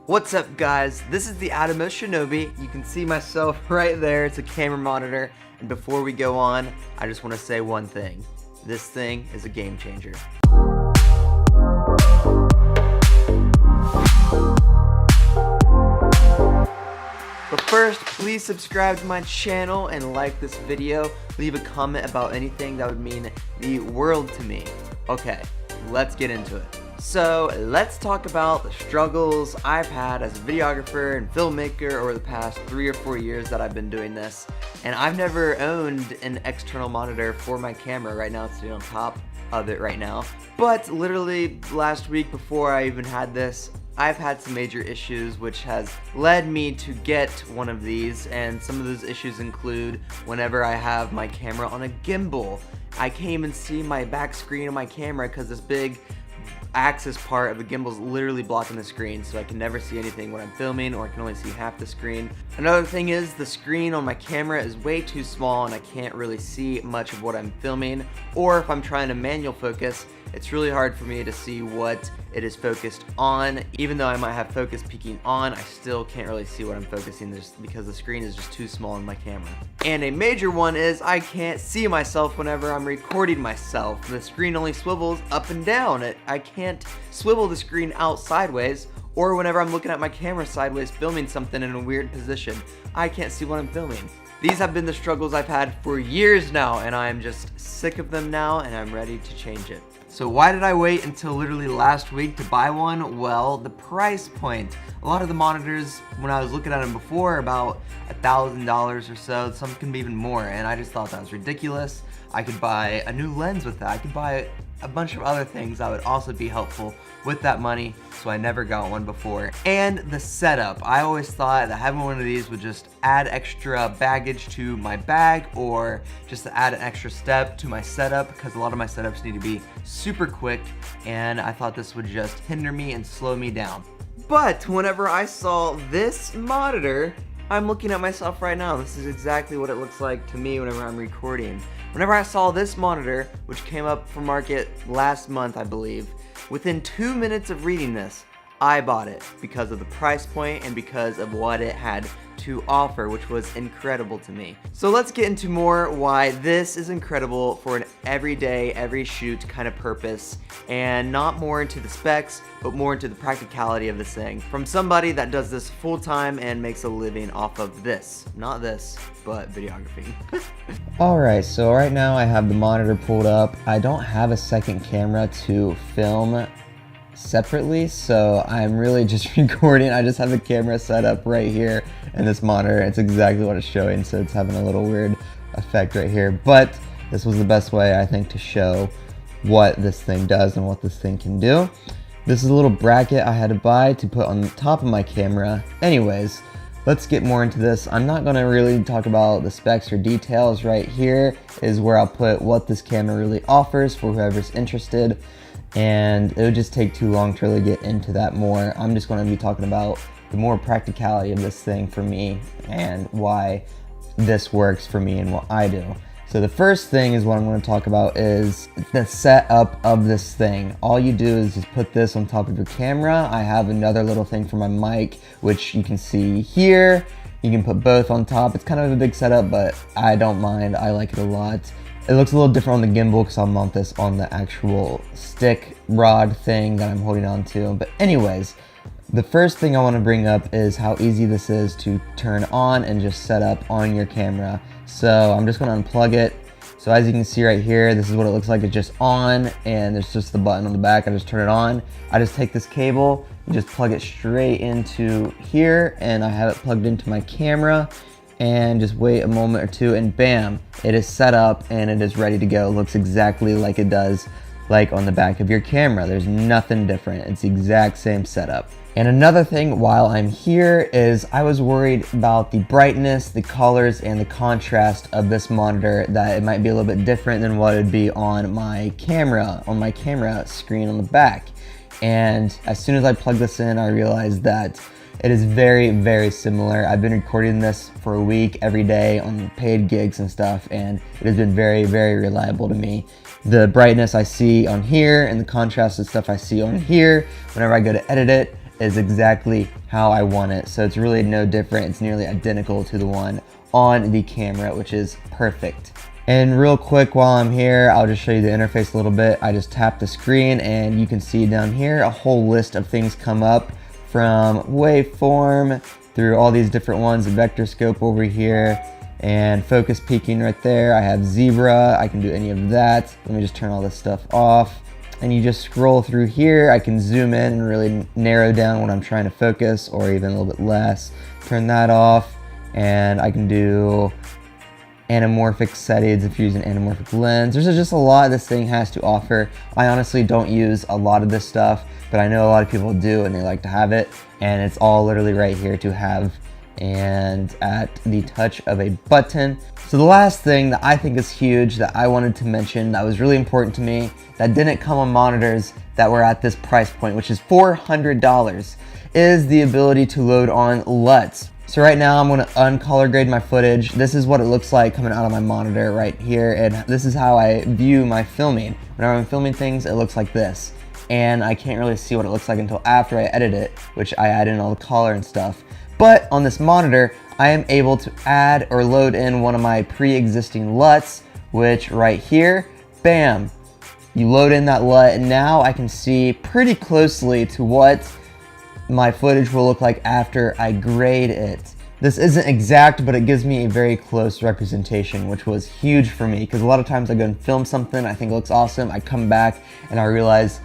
What's up, guys? This is the Atomos Shinobi. You can see myself right there. It's a camera monitor. And before we go on, I just want to say one thing. This thing is a game changer. But first, please subscribe to my channel and like this video. Leave a comment about anything that would mean the world to me. Okay, let's get into it. So let's talk about the struggles I've had as a videographer and filmmaker over the past 3 or 4 years that I've been doing this. And I've never owned an external monitor for my camera. Right now it's sitting on top of it right now. But literally last week, before I even had this, I've had some major issues which has led me to get one of these, and some of those issues include whenever I have my camera on a gimbal. I can't even see my back screen of my camera because this big axis part of the gimbal is literally blocking the screen, so I can never see anything when I'm filming, or I can only see half the screen. Another thing is the screen on my camera is way too small and I can't really see much of what I'm filming, or if I'm trying to manual focus, it's really hard for me to see what it is focused on. Even though I might have focus peaking on, I still can't really see what I'm focusing just because the screen is just too small in my camera. And a major one is I can't see myself whenever I'm recording myself. The screen only swivels up and down. I can't swivel the screen out sideways, or whenever I'm looking at my camera sideways filming something in a weird position, I can't see what I'm filming. These have been the struggles I've had for years now, and I'm just sick of them now, and I'm ready to change it. So why did I wait until literally last week to buy one? Well, the price point. A lot of the monitors, when I was looking at them before, about $1,000 or so. Some can be even more, and I just thought that was ridiculous. I could buy a new lens with that. I could buy a bunch of other things that would also be helpful with that money, so I never got one before. And the setup. I always thought that having one of these would just add extra baggage to my bag, or just to add an extra step to my setup, because a lot of my setups need to be super quick, and I thought this would just hinder me and slow me down. But whenever I saw this monitor, I'm looking at myself right now. This is exactly what it looks like to me whenever I'm recording. Whenever I saw this monitor, which came up for market last month, I believe, within 2 minutes of reading this, I bought it because of the price point and because of what it had to offer, which was incredible to me. So let's get into more why this is incredible for an everyday, every shoot kind of purpose, and not more into the specs, but more into the practicality of this thing. From somebody that does this full time and makes a living off of this. Not this, but videography. Alright, so right now I have the monitor pulled up. I don't have a second camera to film separately, so I'm really just recording. I just have the camera set up right here in this monitor. It's exactly what it's showing, so it's having a little weird effect right here, but this was the best way, I think, to show what this thing does and what this thing can do. This is a little bracket I had to buy to put on the top of my camera. Anyways, let's get more into this. I'm not going to really talk about the specs or details. Right here is where I'll put what this camera really offers for whoever's interested, and it would just take too long to really get into that more. I'm just going to be talking about the more practicality of this thing for me and why this works for me and what I do. So the first thing is what I'm going to talk about is the setup of this thing. All you do is just put this on top of your camera. I have another little thing for my mic, which you can see here. You can put both on top. It's kind of a big setup, but I don't mind. I like it a lot. It looks a little different on the gimbal because I'll mount this on the actual stick rod thing that I'm holding on to. But anyways, the first thing I want to bring up is how easy this is to turn on and just set up on your camera. So I'm just going to unplug it. So as you can see right here, this is what it looks like. It's just on, and there's just the button on the back. I just turn it on. I just take this cable and just plug it straight into here, and I have it plugged into my camera, and just wait a moment or two, and bam, it is set up and it is ready to go. It looks exactly like it does like on the back of your camera. There's nothing different. It's the exact same setup. And another thing while I'm here is I was worried about the brightness, the colors, and the contrast of this monitor, that it might be a little bit different than what it would be on my camera screen on the back. And as soon as I plugged this in, I realized that it is very, very similar. I've been recording this for a week every day on paid gigs and stuff, and it has been very, very reliable to me. The brightness I see on here and the contrast and stuff I see on here, whenever I go to edit it, is exactly how I want it. So it's really no different. It's nearly identical to the one on the camera, which is perfect. And real quick, while I'm here, I'll just show you the interface a little bit. I just tap the screen and you can see down here a whole list of things come up, from waveform through all these different ones, vector scope over here, and focus peaking right there. I have zebra, I can do any of that. Let me just turn all this stuff off. And you just scroll through here. I can zoom in and really narrow down what I'm trying to focus, or even a little bit less. Turn that off, and I can do anamorphic settings if you're using anamorphic lens. There's just a lot this thing has to offer. I honestly don't use a lot of this stuff, but I know a lot of people do and they like to have it, and it's all literally right here to have and at the touch of a button. So the last thing that I think is huge that I wanted to mention that was really important to me that didn't come on monitors that were at this price point, which is $400, is the ability to load on LUTs. So right now I'm gonna uncolor grade my footage. This is what it looks like coming out of my monitor right here, and this is how I view my filming. Whenever I'm filming things, it looks like this. And I can't really see what it looks like until after I edit it, which I add in all the color and stuff. But on this monitor, I am able to add or load in one of my pre-existing LUTs, which right here, bam, you load in that LUT, and now I can see pretty closely to what my footage will look like after I grade it. This isn't exact, but it gives me a very close representation, which was huge for me, because a lot of times I go and film something, I think it looks awesome, I come back and I realize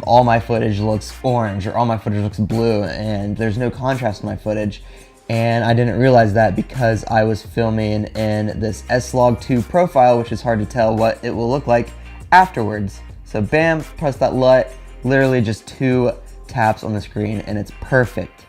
all my footage looks orange or all my footage looks blue and there's no contrast in my footage. And I didn't realize that because I was filming in this S-Log2 profile, which is hard to tell what it will look like afterwards. So bam, press that LUT, literally just 2 taps on the screen and it's perfect.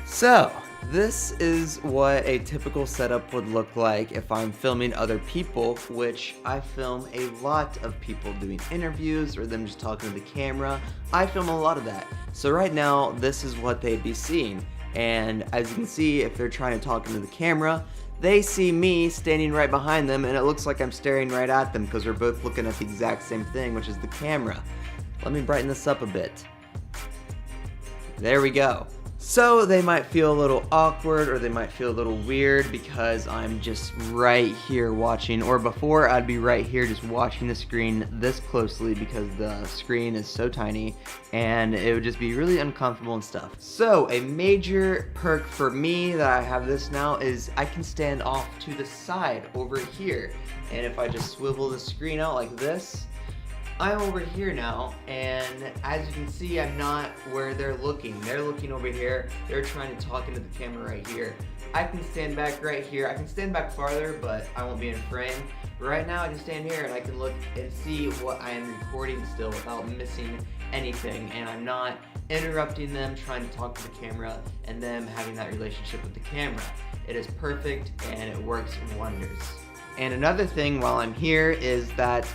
So, this is what a typical setup would look like if I'm filming other people, which I film a lot of people doing interviews or them just talking to the camera. I film a lot of that. So right now, this is what they'd be seeing. And as you can see, if they're trying to talk into the camera, they see me standing right behind them and it looks like I'm staring right at them because we're both looking at the exact same thing, which is the camera. Let me brighten this up a bit. There we go. So they might feel a little awkward or they might feel a little weird because I'm just right here watching, or before I'd be right here just watching the screen this closely because the screen is so tiny and it would just be really uncomfortable and stuff. So a major perk for me that I have this now is I can stand off to the side over here, and if I just swivel the screen out like this, I'm over here now, and as you can see, I'm not where they're looking. They're looking over here. They're trying to talk into the camera right here. I can stand back right here. I can stand back farther, but I won't be in frame. Right now, I can stand here and I can look and see what I am recording still without missing anything, and I'm not interrupting them trying to talk to the camera and them having that relationship with the camera. It is perfect and it works wonders. And another thing while I'm here is that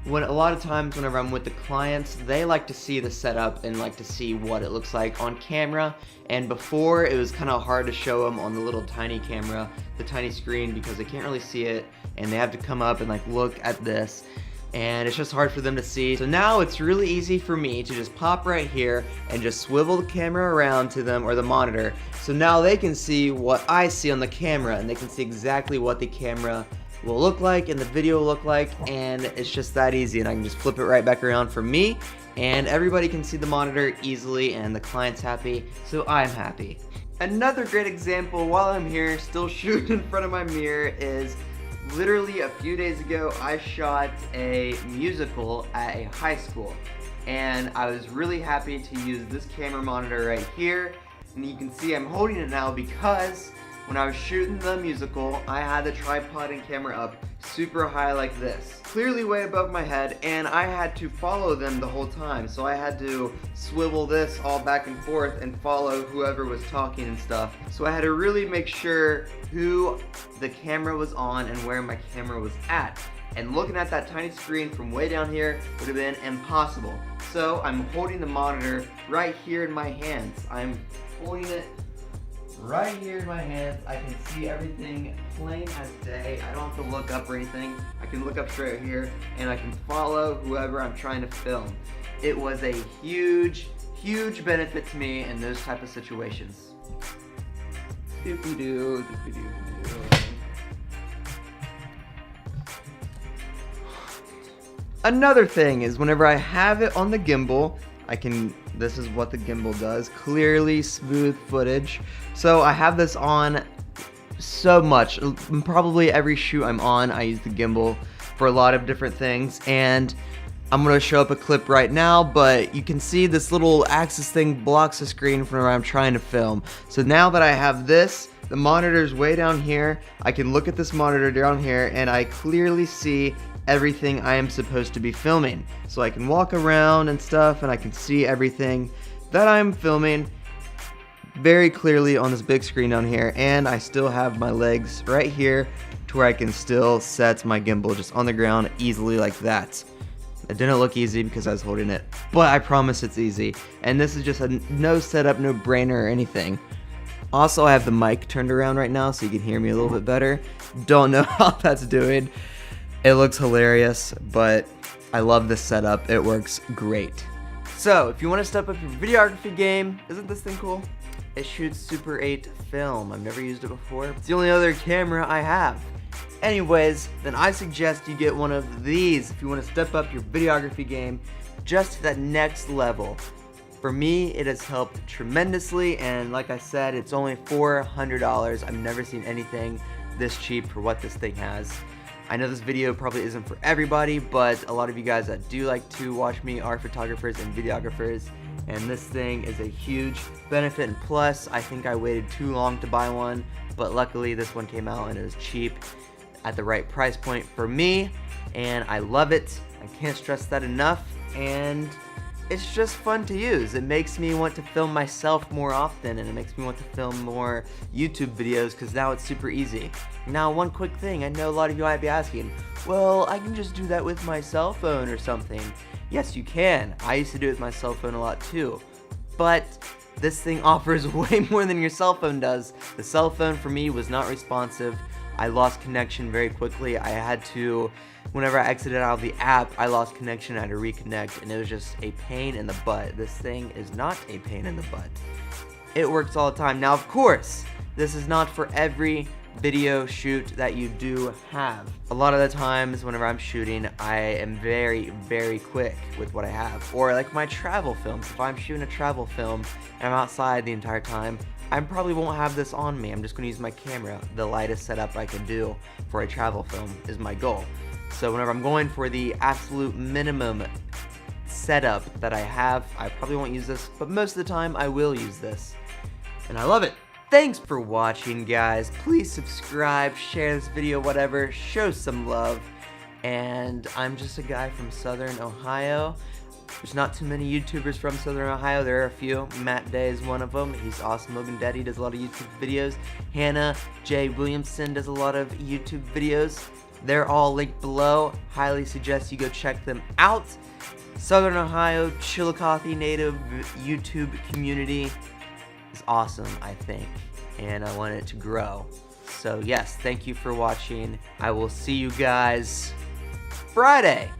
when a lot of times whenever I'm with the clients, they like to see the setup and like to see what it looks like on camera. And before, it was kind of hard to show them on the little tiny camera, the tiny screen, because they can't really see it and they have to come up and like look at this, and it's just hard for them to see. So now it's really easy for me to just pop right here and just swivel the camera around to them, or the monitor, so now they can see what I see on the camera and they can see exactly what the camera will look like and the video will look like, and it's just that easy. And I can just flip it right back around for me and everybody can see the monitor easily, and the client's happy, so I'm happy. Another great example while I'm here still shooting in front of my mirror is literally a few days ago I shot a musical at a high school, and I was really happy to use this camera monitor right here, and you can see I'm holding it now because when I was shooting the musical, I had the tripod and camera up super high like this, clearly way above my head, and I had to follow them the whole time. So I had to swivel this all back and forth and follow whoever was talking and stuff. So I had to really make sure who the camera was on and where my camera was at. And looking at that tiny screen from way down here would have been impossible. So I'm holding the monitor right here in my hands. I'm holding it right here in my hands. I can see everything plain as day. I don't have to look up or anything. I can look up straight here and I can follow whoever I'm trying to film. It was a huge, huge benefit to me in those type of situations. Doopy-doo, doopy-doo-doo. Another thing is whenever I have it on the gimbal, this is what the gimbal does, clearly smooth footage. So I have this on so much, probably every shoot I'm on, I use the gimbal for a lot of different things, and I'm going to show up a clip right now, but you can see this little axis thing blocks the screen whenever I'm trying to film. So now that I have this, the monitor's way down here, I can look at this monitor down here, and I clearly see everything I am supposed to be filming. So I can walk around and stuff, and I can see everything that I'm filming very clearly on this big screen down here, and I still have my legs right here to where I can still set my gimbal just on the ground easily like that. It didn't look easy because I was holding it, but I promise it's easy. And this is just a no setup, no brainer or anything. Also, I have the mic turned around right now so you can hear me a little bit better. Don't know how that's doing. It looks hilarious, but I love this setup. It works great. So, if you want to step up your videography game, isn't this thing cool? It shoots Super 8 film. I've never used it before. It's the only other camera I have. Anyways, then I suggest you get one of these if you want to step up your videography game just to that next level. For me, it has helped tremendously, and like I said, it's only $400. I've never seen anything this cheap for what this thing has. I know this video probably isn't for everybody, but a lot of you guys that do like to watch me are photographers and videographers, and this thing is a huge benefit and plus. I think I waited too long to buy one, but luckily this one came out and it was cheap at the right price point for me, and I love it. I can't stress that enough, and it's just fun to use. It makes me want to film myself more often, and it makes me want to film more YouTube videos because now it's super easy. Now, one quick thing, I know a lot of you might be asking, well, I can just do that with my cell phone or something. Yes, you can. I used to do it with my cell phone a lot too, but this thing offers way more than your cell phone does. The cell phone for me was not responsive. I lost connection very quickly. I had to, whenever I exited out of the app, I lost connection, I had to reconnect, and it was just a pain in the butt. This thing is not a pain in the butt. It works all the time. Now, of course, this is not for every video shoot that you do have. A lot of the times whenever I'm shooting, I am very, very quick with what I have. Or like my travel films. If I'm shooting a travel film and I'm outside the entire time, I probably won't have this on me. I'm just going to use my camera. The lightest setup I can do for a travel film is my goal. So whenever I'm going for the absolute minimum setup that I have, I probably won't use this, but most of the time I will use this. And I love it. Thanks for watching, guys. Please subscribe, share this video, whatever. Show some love. And I'm just a guy from Southern Ohio. There's not too many YouTubers from Southern Ohio. There are a few. Matt Day is one of them. He's awesome. Logan Daddy does a lot of YouTube videos. Hannah J. Williamson does a lot of YouTube videos. They're all linked below. Highly suggest you go check them out. Southern Ohio, Chillicothe native YouTube community is awesome, I think, and I want it to grow. So yes, thank you for watching. I will see you guys Friday.